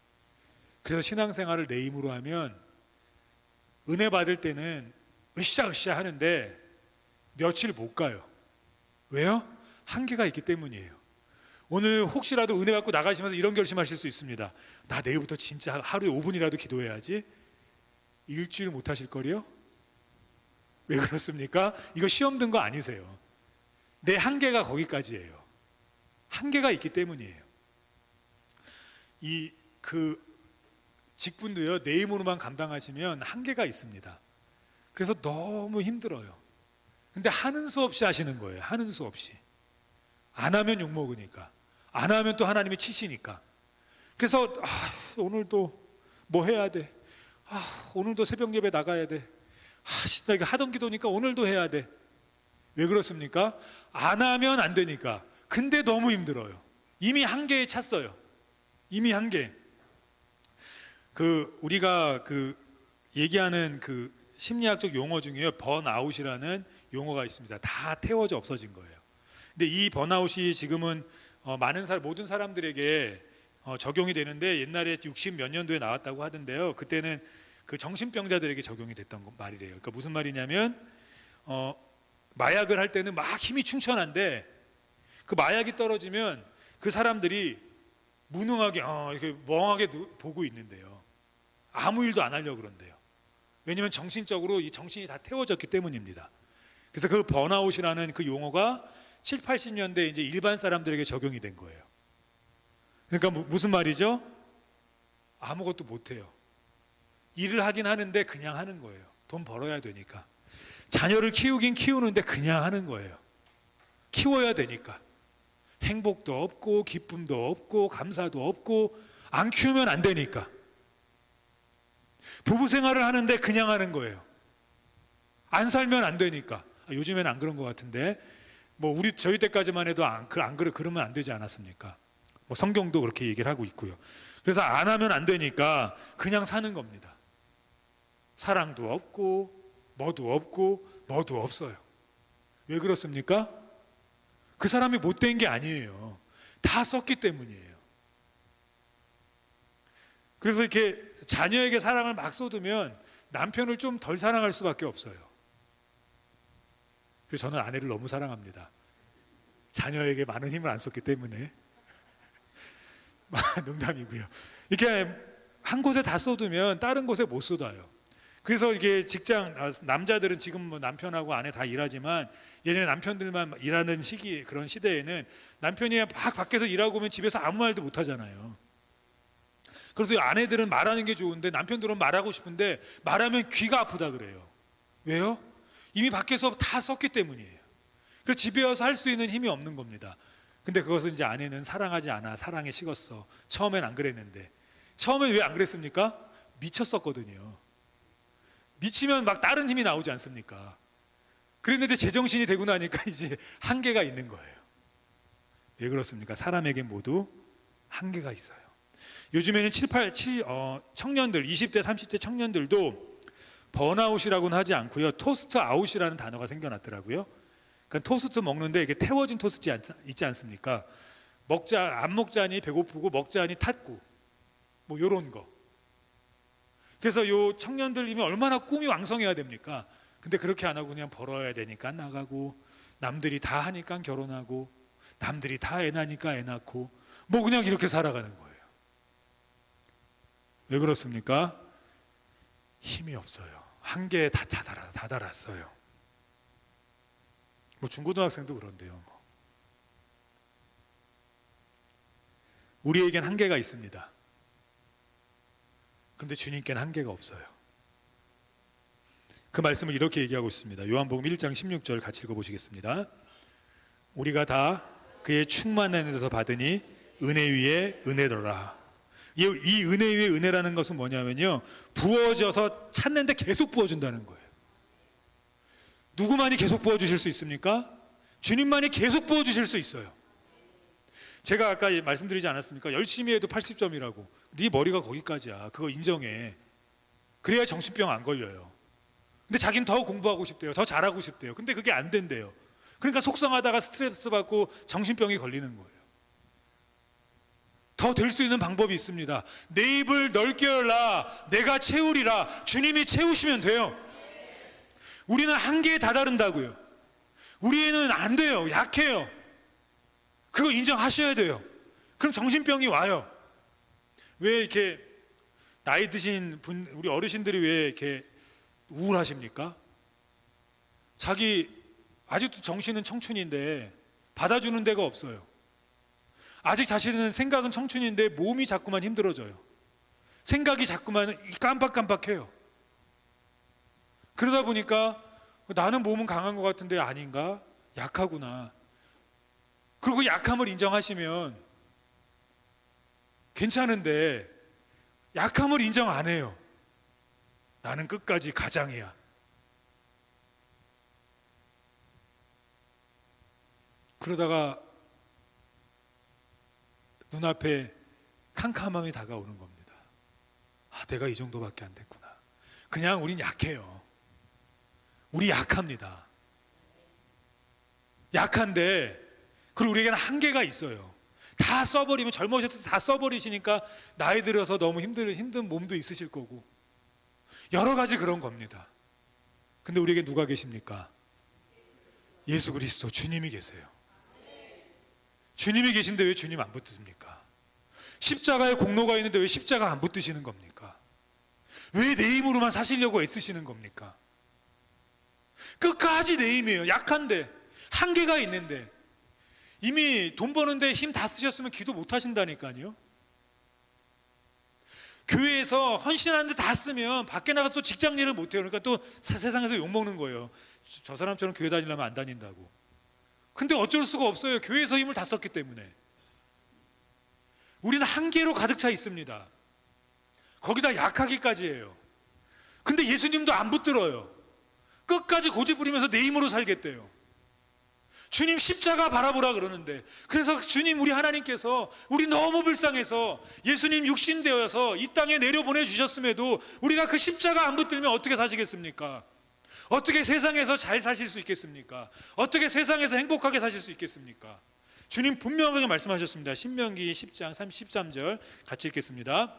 그래서 신앙생활을 내 힘으로 하면 은혜 받을 때는 으쌰으쌰 하는데 며칠 못 가요. 왜요? 한계가 있기 때문이에요. 오늘 혹시라도 은혜 받고 나가시면서 이런 결심하실 수 있습니다. 나 내일부터 진짜 하루에 5분이라도 기도해야지. 일주일 못 하실 거리요? 왜 그렇습니까? 이거 시험 든 거 아니세요. 내 한계가 거기까지예요. 한계가 있기 때문이에요. 그 직분도요, 내 힘으로만 감당하시면 한계가 있습니다. 그래서 너무 힘들어요. 근데 하는 수 없이 하시는 거예요. 하는 수 없이. 안 하면 욕먹으니까. 안 하면 또 하나님이 치시니까. 그래서 오늘도 뭐 해야 돼. 오늘도 새벽 예배 나가야 돼. 나 이거 하던 기도니까 오늘도 해야 돼. 왜 그렇습니까? 안 하면 안 되니까. 근데 너무 힘들어요. 이미 한계에 찼어요. 이미 한계. 우리가 얘기하는 심리학적 용어 중에요, 번아웃이라는 용어가 있습니다. 다 태워져 없어진 거예요. 근데 이 번아웃이 지금은 모든 사람들에게 적용이 되는데, 옛날에 60 몇 년도에 나왔다고 하던데요. 그때는 그 정신병자들에게 적용이 됐던 말이래요. 그러니까 무슨 말이냐면 마약을 할 때는 막 힘이 충천한데 그 마약이 떨어지면 그 사람들이 무능하게 이렇게 멍하게 보고 있는데요. 아무 일도 안 하려고 그런대요. 왜냐하면 정신적으로 이 정신이 다 태워졌기 때문입니다. 그래서 그 번아웃이라는 그 용어가 7, 80년대 이제 일반 사람들에게 적용이 된 거예요. 그러니까 무슨 말이죠? 아무것도 못 해요. 일을 하긴 하는데 그냥 하는 거예요. 돈 벌어야 되니까. 자녀를 키우긴 키우는데 그냥 하는 거예요. 키워야 되니까. 행복도 없고 기쁨도 없고 감사도 없고 안 키우면 안 되니까. 부부 생활을 하는데 그냥 하는 거예요. 안 살면 안 되니까. 요즘엔 안 그런 것 같은데 저희 때까지만 해도 그러면 안 되지 않았습니까? 성경도 그렇게 얘기를 하고 있고요. 그래서 안 하면 안 되니까 그냥 사는 겁니다. 사랑도 없고 뭐도 없어요. 왜 그렇습니까? 그 사람이 못된 게 아니에요. 다 썼기 때문이에요. 그래서 이렇게 자녀에게 사랑을 막 쏟으면 남편을 좀 덜 사랑할 수밖에 없어요. 그래서 저는 아내를 너무 사랑합니다. 자녀에게 많은 힘을 안 썼기 때문에. 농담이고요. 이렇게 한 곳에 다 쏟으면 다른 곳에 못 쏟아요. 그래서 이게 남자들은 지금 남편하고 아내 다 일하지만 예전에 남편들만 일하는 그런 시대에는 남편이 막 밖에서 일하고 오면 집에서 아무 말도 못 하잖아요. 그래서 아내들은 말하는 게 좋은데 남편들은 말하고 싶은데 말하면 귀가 아프다 그래요. 왜요? 이미 밖에서 다 썼기 때문이에요. 그래서 집에 와서 할 수 있는 힘이 없는 겁니다. 근데 그것은 이제 아내는 사랑하지 않아. 사랑에 식었어. 처음엔 안 그랬는데. 처음엔 왜 안 그랬습니까? 미쳤었거든요. 미치면 막 다른 힘이 나오지 않습니까? 그랬는데 제정신이 되고 나니까 이제 한계가 있는 거예요. 왜 그렇습니까? 사람에게 모두 한계가 있어요. 요즘에는 청년들, 20대, 30대 청년들도 번아웃이라고는 하지 않고요. 토스트 아웃이라는 단어가 생겨났더라고요. 그러니까 토스트 먹는데 이게 태워진 토스트 있지 않습니까? 안 먹자니 배고프고 먹자니 탔고 이런 거. 그래서 요 청년들이면 얼마나 꿈이 왕성해야 됩니까? 근데 그렇게 안 하고 그냥 벌어야 되니까 나가고, 남들이 다 하니까 결혼하고, 남들이 다 애 낳으니까 애 낳고, 그냥 이렇게 살아가는 거예요. 왜 그렇습니까? 힘이 없어요. 한계에 다 달았어요. 중고등학생도 그런데요. 우리에겐 한계가 있습니다. 그런데 주님께는 한계가 없어요. 그 말씀을 이렇게 얘기하고 있습니다. 요한복음 1장 16절 같이 읽어보시겠습니다. 우리가 다 그의 충만한 데서 받으니 은혜 위에 은혜더라. 이 은혜 위에 은혜라는 것은 뭐냐면요, 부어져서 찾는데 계속 부어준다는 거예요. 누구만이 계속 부어주실 수 있습니까? 주님만이 계속 부어주실 수 있어요. 제가 아까 말씀드리지 않았습니까? 열심히 해도 80점이라고. 네 머리가 거기까지야. 그거 인정해. 그래야 정신병 안 걸려요. 근데 자기는 더 공부하고 싶대요. 더 잘하고 싶대요. 근데 그게 안 된대요. 그러니까 속상하다가 스트레스 받고 정신병이 걸리는 거예요. 더 될 수 있는 방법이 있습니다. 내 입을 넓게 열라. 내가 채우리라. 주님이 채우시면 돼요. 우리는 한계에 다다른다고요. 우리는 안 돼요. 약해요. 그거 인정하셔야 돼요. 그럼 정신병이 와요. 왜 이렇게 나이 드신 분, 우리 어르신들이 왜 이렇게 우울하십니까? 자기 아직도 정신은 청춘인데 받아주는 데가 없어요. 아직 자신은 생각은 청춘인데 몸이 자꾸만 힘들어져요. 생각이 자꾸만 깜빡깜빡해요. 그러다 보니까 나는 몸은 강한 것 같은데 아닌가? 약하구나. 그리고 약함을 인정하시면 괜찮은데 약함을 인정 안 해요. 나는 끝까지 가장이야. 그러다가 눈앞에 캄캄함이 다가오는 겁니다. 아, 내가 이 정도밖에 안 됐구나. 그냥 우린 약해요. 우리 약합니다. 약한데, 그리고 우리에게는 한계가 있어요. 다 써버리면, 젊으셨을 때 다 써버리시니까 나이 들어서 너무 힘든 몸도 있으실 거고 여러 가지 그런 겁니다. 근데 우리에게 누가 계십니까? 예수 그리스도 주님이 계세요. 주님이 계신데 왜 주님 안 붙드십니까? 십자가에 공로가 있는데 왜 십자가 안 붙드시는 겁니까? 왜 내 힘으로만 사시려고 애쓰시는 겁니까? 끝까지 내 힘이에요. 약한데, 한계가 있는데. 이미 돈 버는데 힘 다 쓰셨으면 기도 못 하신다니까요. 교회에서 헌신하는데 다 쓰면 밖에 나가서 또 직장 일을 못 해요. 그러니까 또 세상에서 욕먹는 거예요. 저 사람처럼 교회 다니려면 안 다닌다고. 근데 어쩔 수가 없어요. 교회에서 힘을 다 썼기 때문에. 우리는 한계로 가득 차 있습니다. 거기다 약하기까지 해요. 근데 예수님도 안 붙들어요. 끝까지 고집 부리면서 내 힘으로 살겠대요. 주님 십자가 바라보라 그러는데, 그래서 주님, 우리 하나님께서 우리 너무 불쌍해서 예수님 육신 되어서 이 땅에 내려보내 주셨음에도 우리가 그 십자가 안 붙들면 어떻게 사시겠습니까? 어떻게 세상에서 잘 사실 수 있겠습니까? 어떻게 세상에서 행복하게 사실 수 있겠습니까? 주님 분명하게 말씀하셨습니다. 신명기 10장 33절 같이 읽겠습니다.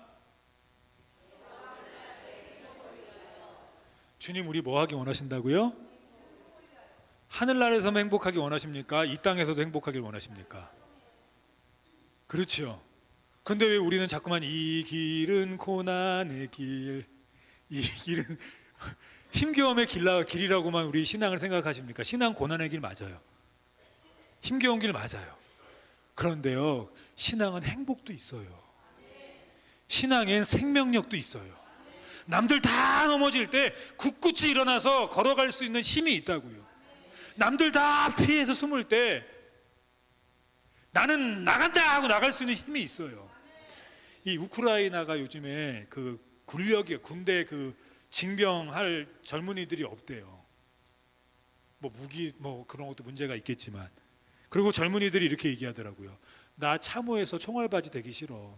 주님, 우리 뭐 하기 원하신다고요? 하늘나라에서만 행복하기 원하십니까? 이 땅에서도 행복하길 원하십니까? 그렇죠. 그런데 왜 우리는 자꾸만 이 길은 고난의 길, 이 길은 힘겨움의 길이라고만 우리 신앙을 생각하십니까? 신앙 고난의 길 맞아요. 힘겨운 길 맞아요. 그런데요, 신앙은 행복도 있어요. 신앙엔 생명력도 있어요. 남들 다 넘어질 때 굳굳이 일어나서 걸어갈 수 있는 힘이 있다고요. 남들 다 피해서 숨을 때 나는 나간다 하고 나갈 수 있는 힘이 있어요. 이 우크라이나가 요즘에 그 군력이, 군대 그 징병할 젊은이들이 없대요. 뭐 무기 뭐 그런 것도 문제가 있겠지만, 그리고 젊은이들이 이렇게 얘기하더라고요. 나 참호에서 총알바지 되기 싫어.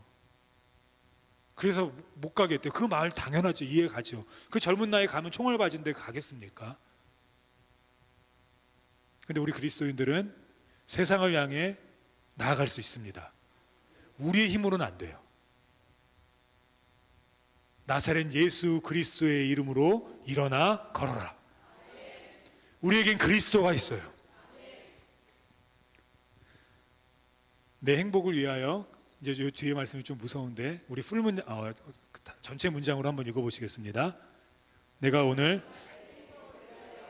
그래서 못 가겠대요. 그 말 당연하죠. 이해 가죠. 그 젊은 나이에 가면 총알바지인데 가겠습니까? 근데 우리 그리스도인들은 세상을 향해 나아갈 수 있습니다. 우리의 힘으로는 안 돼요. 나사렛 예수 그리스도의 이름으로 일어나 걸어라. 우리에겐 그리스도가 있어요. 내 행복을 위하여, 이제 이 뒤에 말씀이 좀 무서운데 우리 전체 문장으로 한번 읽어보시겠습니다. 내가 오늘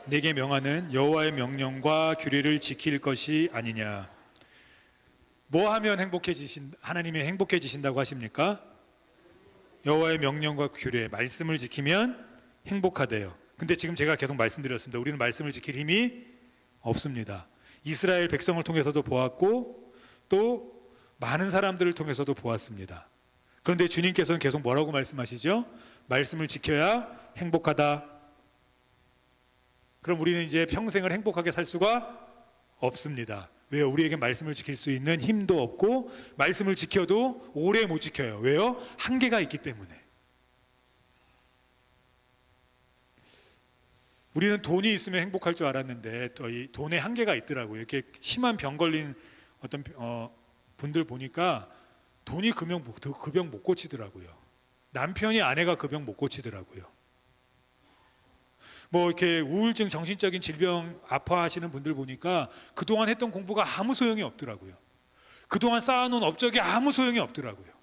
내게 명하는 여호와의 명령과 규례를 지킬 것이 아니냐. 뭐 하면 하나님이 행복해지신다고 하십니까? 여호와의 명령과 규례, 말씀을 지키면 행복하대요. 근데 지금 제가 계속 말씀드렸습니다. 우리는 말씀을 지킬 힘이 없습니다. 이스라엘 백성을 통해서도 보았고 또 많은 사람들을 통해서도 보았습니다. 그런데 주님께서는 계속 뭐라고 말씀하시죠? 말씀을 지켜야 행복하다. 그럼 우리는 이제 평생을 행복하게 살 수가 없습니다. 왜요? 우리에게 말씀을 지킬 수 있는 힘도 없고, 말씀을 지켜도 오래 못 지켜요. 왜요? 한계가 있기 때문에. 우리는 돈이 있으면 행복할 줄 알았는데 또 이 돈에 한계가 있더라고요. 이렇게 심한 병 걸린 어떤 분들 보니까 돈이 그 병 못 고치더라고요. 남편이 아내가 그 병 못 고치더라고요. 뭐 이렇게 우울증, 정신적인 질병 아파하시는 분들 보니까 그동안 했던 공부가 아무 소용이 없더라고요. 그동안 쌓아놓은 업적이 아무 소용이 없더라고요.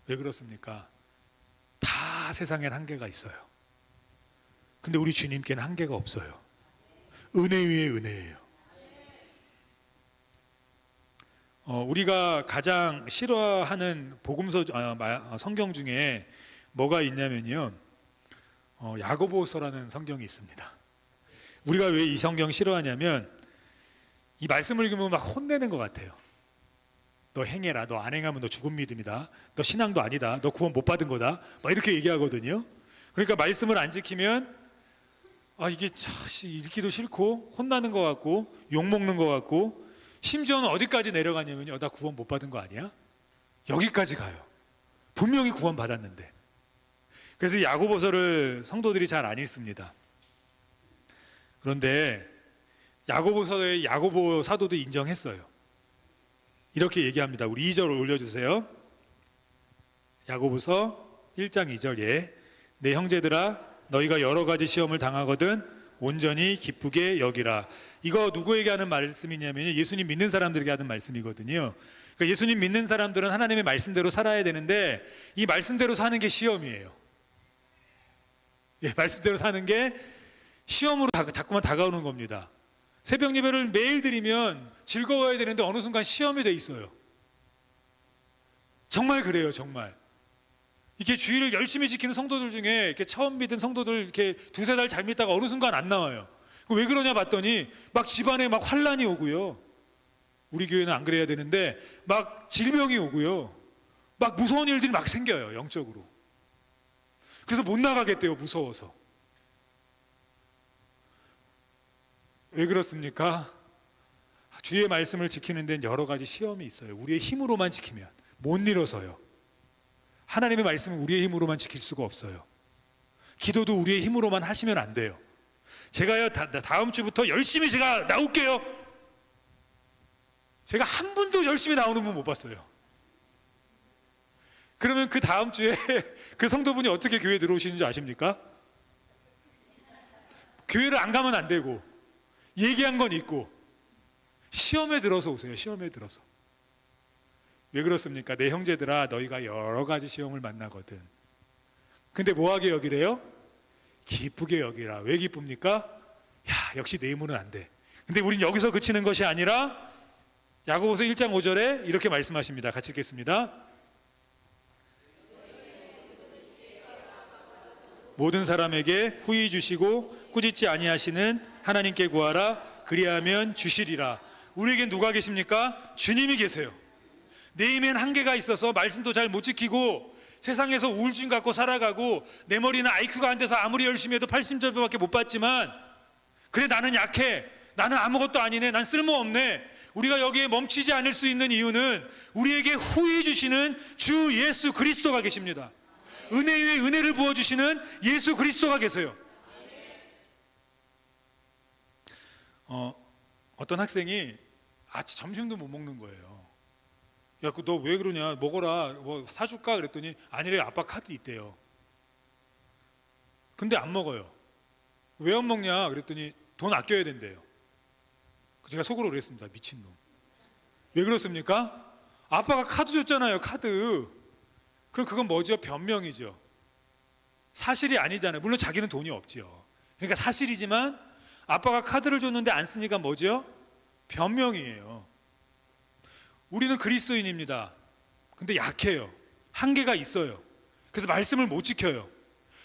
왜 그렇습니까? 다 세상엔 한계가 있어요. 근데 우리 주님께는 한계가 없어요. 은혜 위에 은혜예요. 우리가 가장 싫어하는 복음서 성경 중에 뭐가 있냐면요, 야고보서라는 성경이 있습니다. 우리가 왜 이 성경 싫어하냐면 이 말씀을 읽으면 막 혼내는 것 같아요. 너 행해라, 너 안 행하면 너 죽은 믿음이다, 너 신앙도 아니다, 너 구원 못 받은 거다, 막 이렇게 얘기하거든요. 그러니까 말씀을 안 지키면 이게 읽기도 싫고 혼나는 것 같고 욕먹는 것 같고, 심지어는 어디까지 내려가냐면요, 나 구원 못 받은 거 아니야? 여기까지 가요. 분명히 구원 받았는데. 그래서 야고보서를 성도들이 잘 안 읽습니다. 그런데 야고보서의 야고보 사도도 인정했어요. 이렇게 얘기합니다. 우리 2절 올려주세요. 야고보서 1장 2절. 내 형제들아, 너희가 여러 가지 시험을 당하거든 온전히 기쁘게 여기라. 이거 누구에게 하는 말씀이냐면 예수님 믿는 사람들에게 하는 말씀이거든요. 그러니까 예수님 믿는 사람들은 하나님의 말씀대로 살아야 되는데 이 말씀대로 사는 게 시험이에요. 말씀대로 사는 게 시험으로 자꾸만 다가오는 겁니다. 새벽 예배를 매일 드리면 즐거워야 되는데 어느 순간 시험이 돼 있어요. 정말 그래요, 정말. 이렇게 주일을 열심히 지키는 성도들 중에 이렇게 처음 믿은 성도들 이렇게 두세 달 잘 믿다가 어느 순간 안 나와요. 왜 그러냐 봤더니 막 집안에 막 환란이 오고요. 우리 교회는 안 그래야 되는데 막 질병이 오고요. 막 무서운 일들이 막 생겨요, 영적으로. 그래서 못 나가겠대요, 무서워서. 왜 그렇습니까? 주의 말씀을 지키는 데는 여러 가지 시험이 있어요. 우리의 힘으로만 지키면 못 이뤄서요. 하나님의 말씀은 우리의 힘으로만 지킬 수가 없어요. 기도도 우리의 힘으로만 하시면 안 돼요. 제가요, 다음 주부터 열심히 제가 나올게요. 제가 한 분도 열심히 나오는 분 못 봤어요. 그러면 그 다음 주에 그 성도분이 어떻게 교회에 들어오시는지 아십니까? 교회를 안 가면 안 되고 얘기한 건 있고 시험에 들어서 오세요. 시험에 들어서. 왜 그렇습니까? 내 형제들아, 너희가 여러 가지 시험을 만나거든. 근데 뭐하게 여기래요? 기쁘게 여기라. 왜 기쁩니까? 역시 내 힘으로는 안 돼. 근데 우린 여기서 그치는 것이 아니라 야고보서 1장 5절에 이렇게 말씀하십니다. 같이 읽겠습니다. 모든 사람에게 후히 주시고 꾸짖지 아니하시는 하나님께 구하라. 그리하면 주시리라. 우리에겐 누가 계십니까? 주님이 계세요. 내 힘엔 한계가 있어서 말씀도 잘 못 지키고 세상에서 우울증 갖고 살아가고 내 머리는 IQ가 안 돼서 아무리 열심히 해도 80점밖에 못 받지만, 그래 나는 약해, 나는 아무것도 아니네, 난 쓸모없네. 우리가 여기에 멈추지 않을 수 있는 이유는 우리에게 후히 주시는 주 예수 그리스도가 계십니다. 은혜 위에 은혜를 부어주시는 예수 그리스도가 계세요. 어떤 학생이 아침 점심도 못 먹는 거예요. 야, 너 왜 그러냐? 먹어라. 뭐 사줄까? 그랬더니 아니래, 아빠 카드 있대요. 근데 안 먹어요. 왜 안 먹냐? 그랬더니 돈 아껴야 된대요. 제가 속으로 그랬습니다. 미친놈. 왜 그렇습니까? 아빠가 카드 줬잖아요, 카드. 그럼 그건 뭐죠? 변명이죠. 사실이 아니잖아요. 물론 자기는 돈이 없지요. 그러니까 사실이지만 아빠가 카드를 줬는데 안 쓰니까 뭐죠? 변명이에요. 우리는 그리스도인입니다. 근데 약해요. 한계가 있어요. 그래서 말씀을 못 지켜요.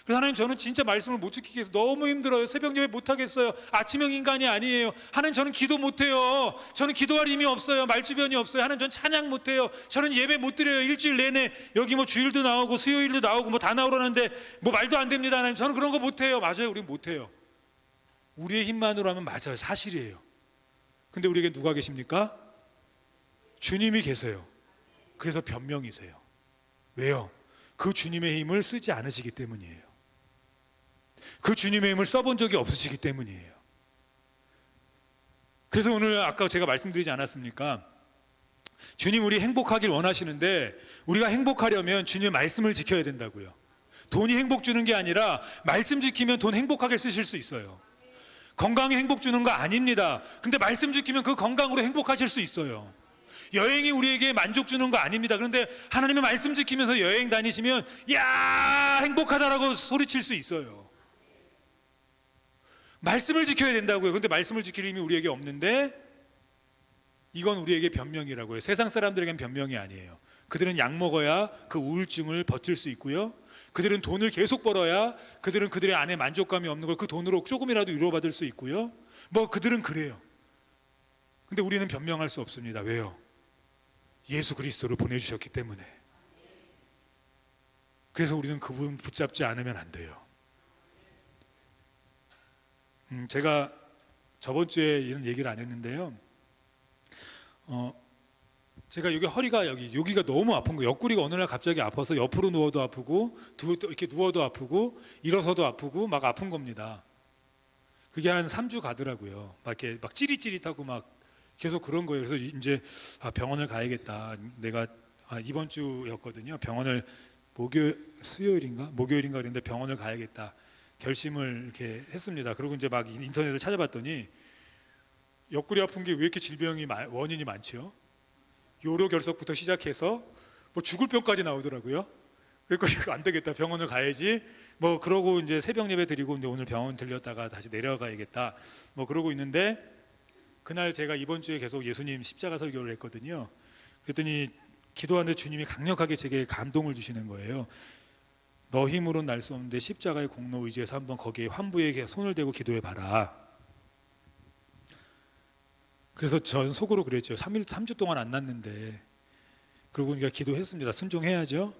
그래서 하나님, 저는 진짜 말씀을 못 지키기 위해서 너무 힘들어요. 새벽 예배 못 하겠어요. 아침형 인간이 아니에요. 하나님, 저는 기도 못 해요. 저는 기도할 힘이 없어요. 말주변이 없어요. 하나님, 저는 찬양 못 해요. 저는 예배 못 드려요. 일주일 내내 여기 뭐 주일도 나오고 수요일도 나오고 뭐 다 나오라는데 뭐 말도 안 됩니다. 하나님, 저는 그런 거 못 해요. 맞아요. 우리 못 해요. 우리의 힘만으로 하면 맞아요. 사실이에요. 근데 우리에게 누가 계십니까? 주님이 계세요. 그래서 변명이세요. 왜요? 그 주님의 힘을 쓰지 않으시기 때문이에요. 그 주님의 힘을 써본 적이 없으시기 때문이에요. 그래서 오늘 아까 제가 말씀드리지 않았습니까? 주님 우리 행복하길 원하시는데 우리가 행복하려면 주님의 말씀을 지켜야 된다고요. 돈이 행복 주는 게 아니라 말씀 지키면 돈 행복하게 쓰실 수 있어요. 건강이 행복 주는 거 아닙니다. 근데 말씀 지키면 그 건강으로 행복하실 수 있어요. 여행이 우리에게 만족 주는 거 아닙니다. 그런데 하나님의 말씀 지키면서 여행 다니시면 야 행복하다라고 소리칠 수 있어요. 말씀을 지켜야 된다고요. 근데 말씀을 지킬 힘이 우리에게 없는데 이건 우리에게 변명이라고요. 세상 사람들에겐 변명이 아니에요. 그들은 약 먹어야 그 우울증을 버틸 수 있고요. 그들은 돈을 계속 벌어야 그들은 그들의 안에 만족감이 없는 걸 그 돈으로 조금이라도 위로받을 수 있고요. 뭐 그들은 그래요. 근데 우리는 변명할 수 없습니다. 왜요? 예수 그리스도를 보내주셨기 때문에. 그래서 우리는 그분 붙잡지 않으면 안 돼요. 제가 저번 주에 이런 얘기를 안 했는데요. 제가 여기 허리가 여기가 너무 아픈 거예요. 옆구리가 어느 날 갑자기 아파서 옆으로 누워도 아프고 이렇게 누워도 아프고 일어서도 아프고 막 아픈 겁니다. 그게 한 3주 가더라고요. 막 이렇게 막 찌릿찌릿하고 막 계속 그런 거예요. 그래서 이제 병원을 가야겠다. 내가 이번 주였거든요. 병원을 수요일인가 그랬는데 병원을 가야겠다. 결심을 이렇게 했습니다. 그리고 이제 막 인터넷을 찾아봤더니 옆구리 아픈 게 왜 이렇게 질병이 원인이 많지요? 요로결석부터 시작해서 뭐 죽을 병까지 나오더라고요. 그러니까 안 되겠다. 병원을 가야지. 뭐 그러고 이제 새벽 예배 드리고 이제 오늘 병원 들렸다가 다시 내려가야겠다. 뭐 그러고 있는데 그날 제가 이번 주에 계속 예수님 십자가 설교를 했거든요. 그랬더니 기도하는데 주님이 강력하게 제게 감동을 주시는 거예요. 너 힘으로는 날 수 없는데 십자가의 공로 의지해서 한번 거기에 환부에 손을 대고 기도해 봐라. 그래서 전 속으로 그랬죠. 3주 동안 안 났는데. 그러고 그러니까 기도했습니다. 순종해야죠.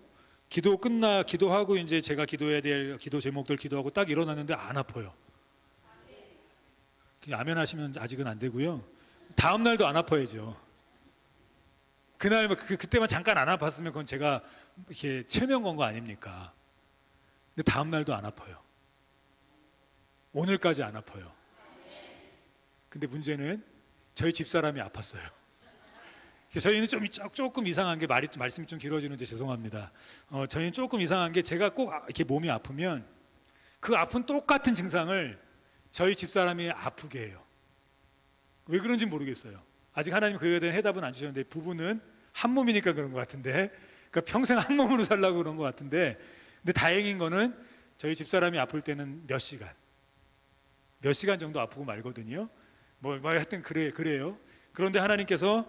기도하고 이제 제가 기도해야 될 기도 제목들 기도하고 딱 일어났는데 안 아파요. 아멘 하시면 아직은 안 되고요. 다음 날도 안 아파야죠. 그날 그때만 잠깐 안 아팠으면 그건 제가 이렇게 최면 건 거 아닙니까? 근데 다음 날도 안 아파요. 오늘까지 안 아파요. 근데 문제는 저희 집사람이 아팠어요. 저희는 조금 이상한 게 말씀이 좀 길어지는데 죄송합니다. 저희는 조금 이상한 게 제가 꼭 이렇게 몸이 아프면 그 아픈 똑같은 증상을 저희 집사람이 아프게 해요. 왜 그런지 모르겠어요. 아직 하나님 그에 대한 해답은 안 주셨는데 부부는 한 몸이니까 그런 것 같은데, 그러니까 평생 한 몸으로 살라고 그런 것 같은데, 근데 다행인 거는 저희 집사람이 아플 때는 몇 시간 정도 아프고 말거든요. 뭐 하여튼 그래요. 그런데 하나님께서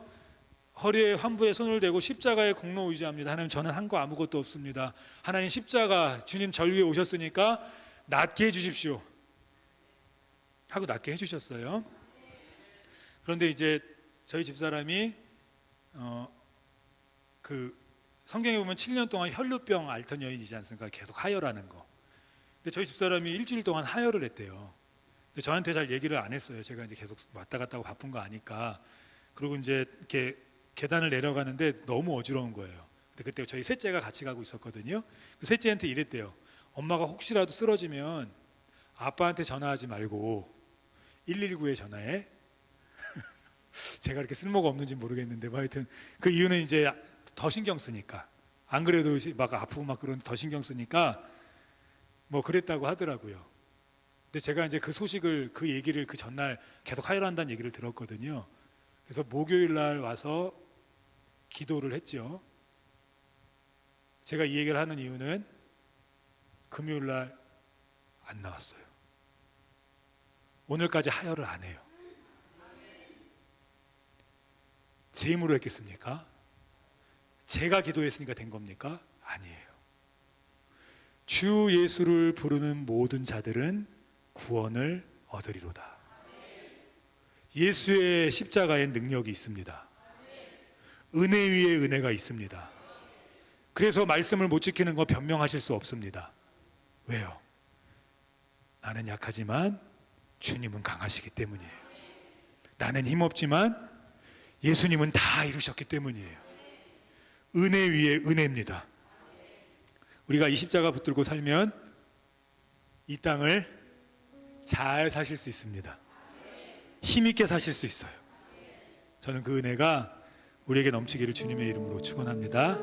허리에 환부에 손을 대고 십자가의 공로 의지합니다. 하나님 저는 한 거 아무것도 없습니다. 하나님 십자가 주님 절 위에 오셨으니까 낫게 해주십시오 하고 낫게 해주셨어요. 그런데 이제 저희 집사람이 그 성경에 보면 7년 동안 혈루병 앓던 여인이지 않습니까? 계속 하혈하는 거. 근데 저희 집사람이 일주일 동안 하혈을 했대요. 근데 저한테 잘 얘기를 안 했어요. 제가 이제 계속 왔다 갔다 하고 바쁜 거 아니까. 그리고 이제 이렇게 계단을 내려가는데 너무 어지러운 거예요. 근데 그때 저희 셋째가 같이 가고 있었거든요. 그 셋째한테 이랬대요. 엄마가 혹시라도 쓰러지면 아빠한테 전화하지 말고 119에 전화해. 제가 이렇게 쓸모가 없는지 모르겠는데 뭐 하여튼 그 이유는 이제 더 신경 쓰니까. 안 그래도 막 아프고 막 그런데 더 신경 쓰니까 뭐 그랬다고 하더라고요. 근데 제가 이제 그 소식을 그 얘기를 그 전날 계속 하혈한다는 얘기를 들었거든요. 그래서 목요일 날 와서 기도를 했죠. 제가 이 얘기를 하는 이유는 금요일 날 안 나왔어요. 오늘까지 하혈을 안 해요. 제 힘으로 했겠습니까? 제가 기도했으니까 된 겁니까? 아니에요. 주 예수를 부르는 모든 자들은 구원을 얻으리로다. 예수의 십자가에 능력이 있습니다. 은혜 위에 은혜가 있습니다. 그래서 말씀을 못 지키는 거 변명하실 수 없습니다. 왜요? 나는 약하지만 주님은 강하시기 때문이에요. 나는 힘없지만 예수님은 다 이루셨기 때문이에요. 은혜 위에 은혜입니다. 우리가 이 십자가 붙들고 살면 이 땅을 잘 사실 수 있습니다. 힘있게 사실 수 있어요. 저는 그 은혜가 우리에게 넘치기를 주님의 이름으로 축원합니다.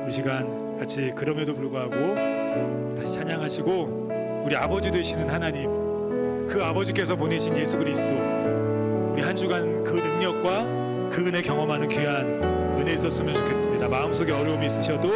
우리 시간 같이 그럼에도 불구하고 다시 찬양하시고 우리 아버지 되시는 하나님, 그 아버지께서 보내신 예수 그리스도, 우리 한 주간 그 능력과 그 은혜 경험하는 귀한 은혜 있었으면 좋겠습니다. 마음속에 어려움이 있으셔도